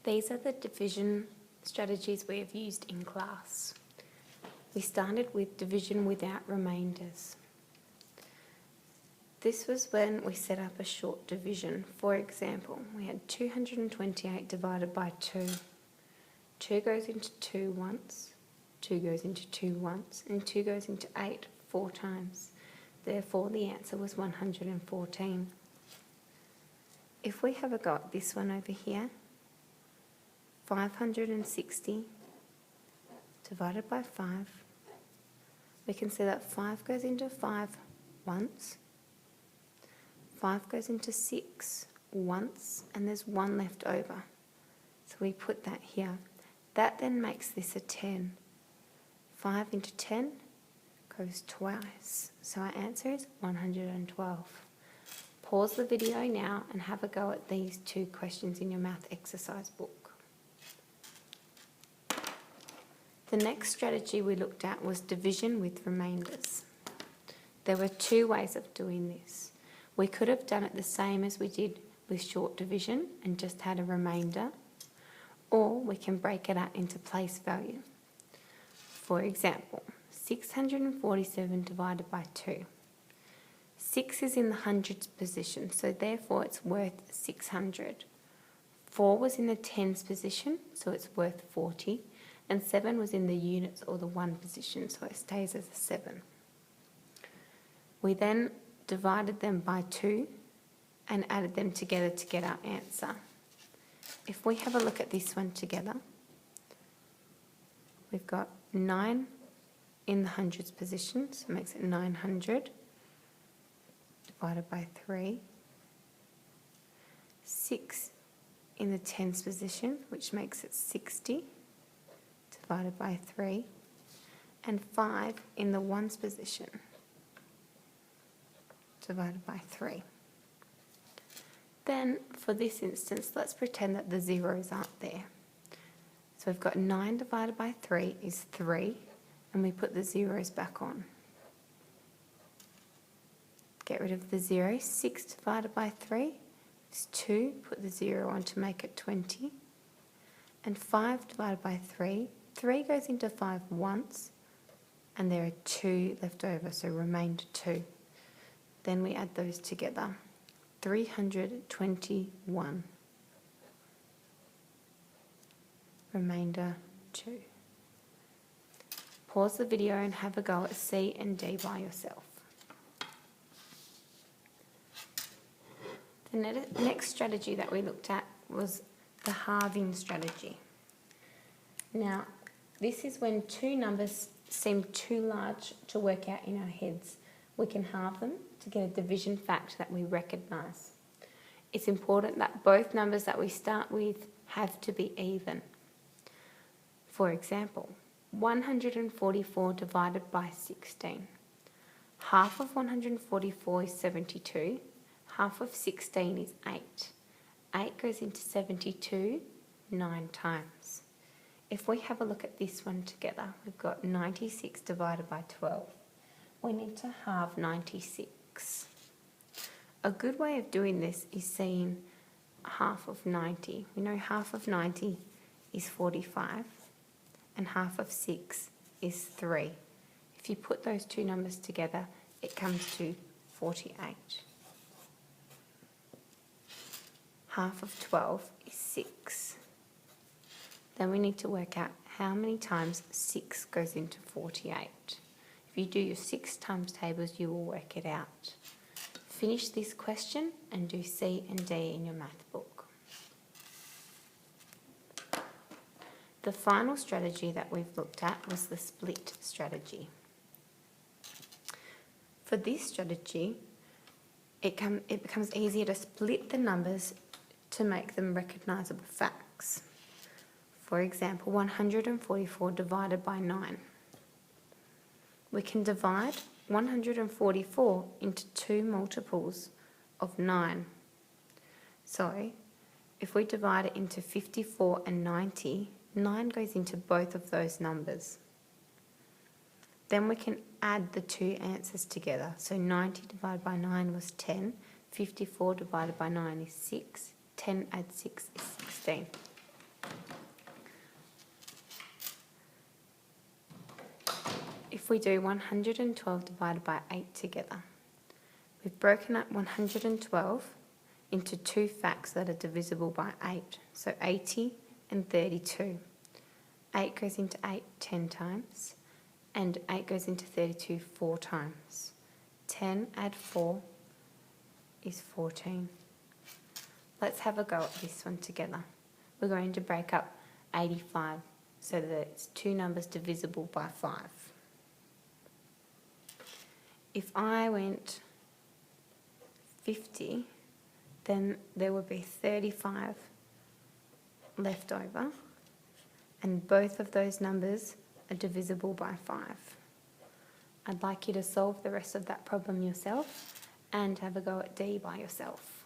These are the division strategies we have used in class. We started with division without remainders. This was when we set up a short division. For example, we had 228 divided by 2. 2 goes into 2 once, 2 goes into 2 once, and 2 goes into 8 4 times. Therefore, the answer was 114. If we have a go at this one over here, 560 divided by 5, we can see that 5 goes into 5 once, 5 goes into 6 once, and there's 1 left over. So we put that here. That then makes this a 10. 5 into 10 goes twice. So our answer is 112. Pause the video now and have a go at these 2 questions in your math exercise book. The next strategy we looked at was division with remainders. There were 2 ways of doing this. We could have done it the same as we did with short division and just had a remainder, or we can break it out into place value. For example, 647 divided by 2. 6 is in the hundreds position, so therefore it's worth 600. 4 was in the tens position, so it's worth 40. And 7 was in the units or the 1 position, so it stays as a 7. We then divided them by 2 and added them together to get our answer. If we have a look at this one together, we've got 9 in the hundreds position, so it makes it 900 divided by 3. 6 in the tens position, which makes it 60 divided by 3, and 5 in the ones position divided by 3. Then for this instance, let's pretend that the zeros aren't there. So we've got 9 divided by 3 is 3, and we put the zeros back on. Get rid of the 0. 6 divided by 3 is 2, put the 0 on to make it 20. And 5 divided by 3, 3 goes into 5 once, and there are 2 left over, so remainder 2. Then we add those together. 321. Remainder 2. Pause the video and have a go at C and D by yourself. The next strategy that we looked at was the halving strategy. Now, this is when 2 numbers seem too large to work out in our heads. We can halve them to get a division fact that we recognise. It's important that both numbers that we start with have to be even. For example, 144 divided by 16. Half of 144 is 72. Half of 16 is 8. 8 goes into 72 9 times. If we have a look at this one together, we've got 96 divided by 12. We need to halve 96. A good way of doing this is seeing half of 90. We know half of 90 is 45, and half of 6 is 3. If you put those 2 numbers together, it comes to 48. Half of 12 is 6. Then we need to work out how many times 6 goes into 48. If you do your 6 times tables, you will work it out. Finish this question and do C and D in your math book. The final strategy that we've looked at was the split strategy. For this strategy, it becomes easier to split the numbers to make them recognisable facts. For example, 144 divided by 9. We can divide 144 into 2 multiples of 9. So, if we divide it into 54 and 90, 9 goes into both of those numbers. Then we can add the 2 answers together. So 90 divided by 9 was 10, 54 divided by 9 is 6, 10 add 6 is 16. if we do 112 divided by 8 together, we've broken up 112 into two facts that are divisible by 8, so 80 and 32. 8 goes into 8 10 times, and 8 goes into 32 4 times. 10 add 4 is 14. Let's have a go at this one together. We're going to break up 85 so that it's two numbers divisible by 5. If I went 50, then there would be 35 left over, and both of those numbers are divisible by 5. I'd like you to solve the rest of that problem yourself and have a go at D by yourself.